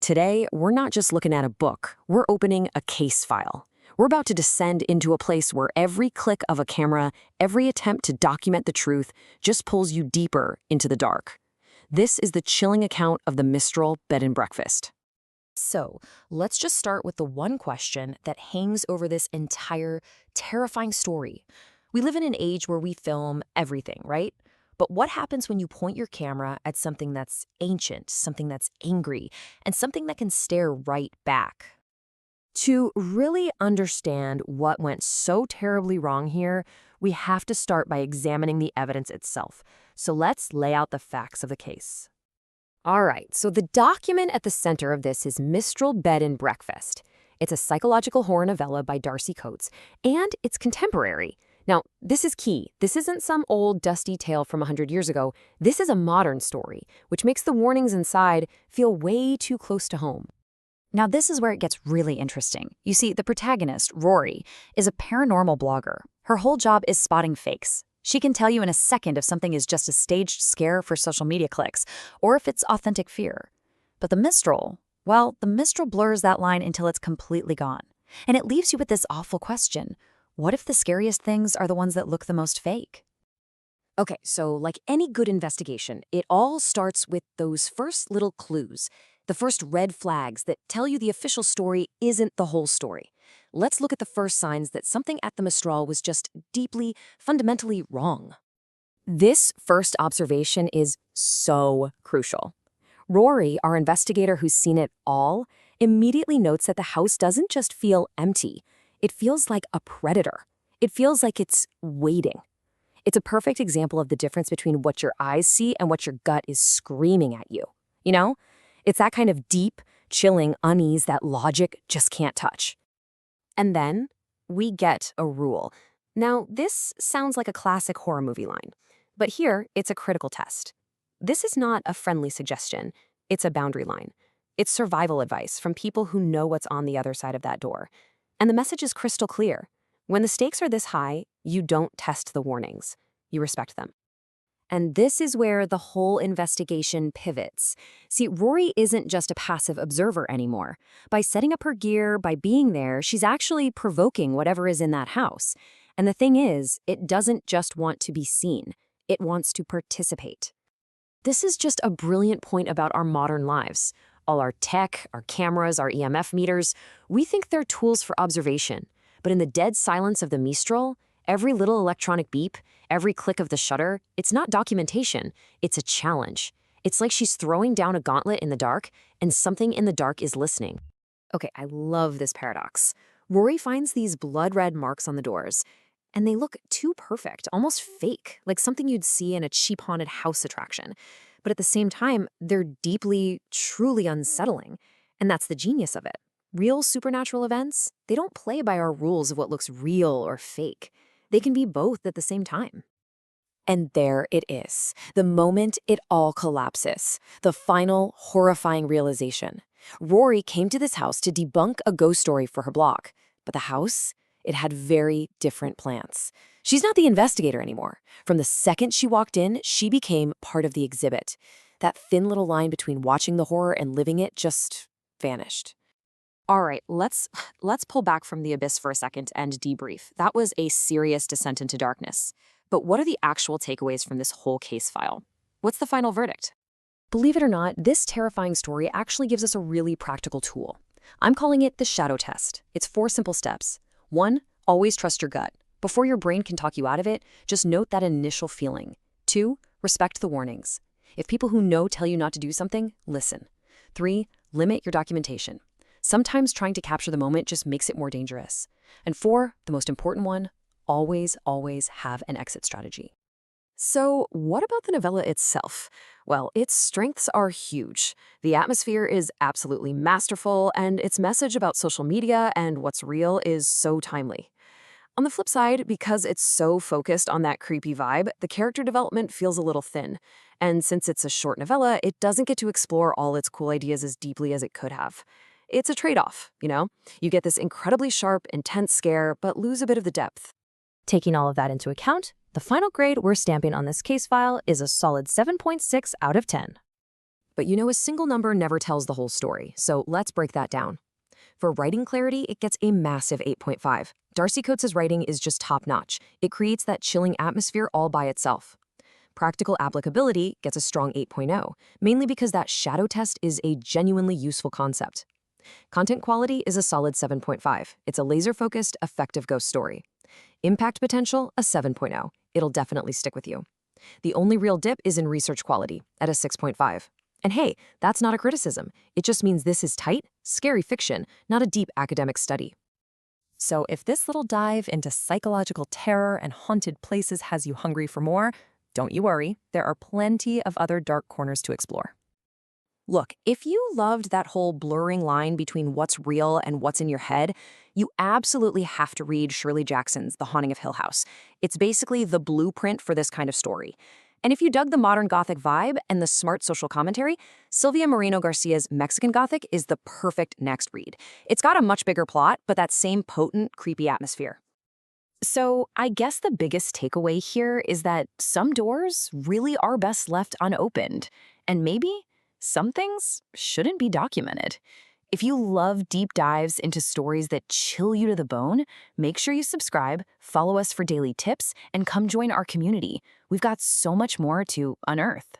Today, we're not just looking at a book, we're opening a case file. We're about to descend into a place where every click of a camera, every attempt to document the truth, just pulls you deeper into the dark. This is the chilling account of the Mistral Bed and Breakfast. So, let's just start with the one question that hangs over this entire terrifying story. We live in an age where we film everything, right? But what happens when you point your camera at something that's ancient, something that's angry, and something that can stare right back? To really understand what went so terribly wrong here, we have to start by examining the evidence itself. So let's lay out the facts of the case. All right, so the document at the center of this is Mistral Bed and Breakfast. It's a psychological horror novella by Darcy Coates, and it's contemporary. Now, this is key. This isn't some old, dusty tale from 100 years ago. This is a modern story, which makes the warnings inside feel way too close to home. Now, this is where it gets really interesting. You see, the protagonist, Rory, is a paranormal blogger. Her whole job is spotting fakes. She can tell you in a second if something is just a staged scare for social media clicks, or if it's authentic fear. But the Mistral, well, the Mistral blurs that line until it's completely gone. And it leaves you with this awful question. What if the scariest things are the ones that look the most fake? Okay, so like any good investigation, it all starts with those first little clues, the first red flags that tell you the official story isn't the whole story. Let's look at the first signs that something at the Mistral was just deeply, fundamentally wrong. This first observation is so crucial. Rory, our investigator who's seen it all, immediately notes that the house doesn't just feel empty. It feels like a predator. It feels like it's waiting. It's a perfect example of the difference between what your eyes see and what your gut is screaming at you. You know? It's that kind of deep, chilling unease that logic just can't touch. And then we get a rule. Now, this sounds like a classic horror movie line, but here it's a critical test. This is not a friendly suggestion. It's a boundary line. It's survival advice from people who know what's on the other side of that door. And the message is crystal clear. When the stakes are this high, you don't test the warnings. You respect them. And this is where the whole investigation pivots. See, Rory isn't just a passive observer anymore. By setting up her gear, by being there, she's actually provoking whatever is in that house. And the thing is, it doesn't just want to be seen. It wants to participate. This is just a brilliant point about our modern lives. All our tech, our cameras, our EMF meters, we think they're tools for observation. But in the dead silence of the Mistral, every little electronic beep, every click of the shutter, it's not documentation, it's a challenge. It's like she's throwing down a gauntlet in the dark, and something in the dark is listening. Okay, I love this paradox. Rory finds these blood-red marks on the doors, and they look too perfect, almost fake, like something you'd see in a cheap haunted house attraction. But at the same time, they're deeply, truly unsettling. And that's the genius of it. Real supernatural events, they don't play by our rules of what looks real or fake. They can be both at the same time. And there it is, the moment it all collapses, the final horrifying realization. Rory came to this house to debunk a ghost story for her blog, but the house, it had very different plans. She's not the investigator anymore. From the second she walked in, she became part of the exhibit. That thin little line between watching the horror and living it just vanished. All right, let's pull back from the abyss for a second and debrief. That was a serious descent into darkness. But what are the actual takeaways from this whole case file? What's the final verdict? Believe it or not, this terrifying story actually gives us a really practical tool. I'm calling it the shadow test. It's 4 simple steps. 1, always trust your gut. Before your brain can talk you out of it, just note that initial feeling. 2, respect the warnings. If people who know tell you not to do something, listen. 3, limit your documentation. Sometimes trying to capture the moment just makes it more dangerous. And 4, the most important one, always have an exit strategy. So what about the novella itself? Well, its strengths are huge. The atmosphere is absolutely masterful, and its message about social media and what's real is so timely. On the flip side, because it's so focused on that creepy vibe, the character development feels a little thin. And since it's a short novella, it doesn't get to explore all its cool ideas as deeply as it could have. It's a trade-off, you know? You get this incredibly sharp, intense scare, but lose a bit of the depth. Taking all of that into account, the final grade we're stamping on this case file is a solid 7.6 out of 10. But a single number never tells the whole story, so let's break that down. For writing clarity, it gets a massive 8.5. Darcy Coates' writing is just top-notch. It creates that chilling atmosphere all by itself. Practical applicability gets a strong 8.0, mainly because that shadow test is a genuinely useful concept. Content quality is a solid 7.5. It's a laser-focused, effective ghost story. Impact potential, a 7.0. It'll definitely stick with you. The only real dip is in research quality, at a 6.5. And hey, that's not a criticism. It just means this is tight, scary fiction, not a deep academic study. So if this little dive into psychological terror and haunted places has you hungry for more, don't you worry, there are plenty of other dark corners to explore. Look, if you loved that whole blurring line between what's real and what's in your head, you absolutely have to read Shirley Jackson's The Haunting of Hill House. It's basically the blueprint for this kind of story. And if you dug the modern Gothic vibe and the smart social commentary, Silvia Moreno Garcia's Mexican Gothic is the perfect next read. It's got a much bigger plot, but that same potent, creepy atmosphere. So I guess the biggest takeaway here is that some doors really are best left unopened, and maybe some things shouldn't be documented. If you love deep dives into stories that chill you to the bone, make sure you subscribe, follow us for daily tips, and come join our community. We've got so much more to unearth.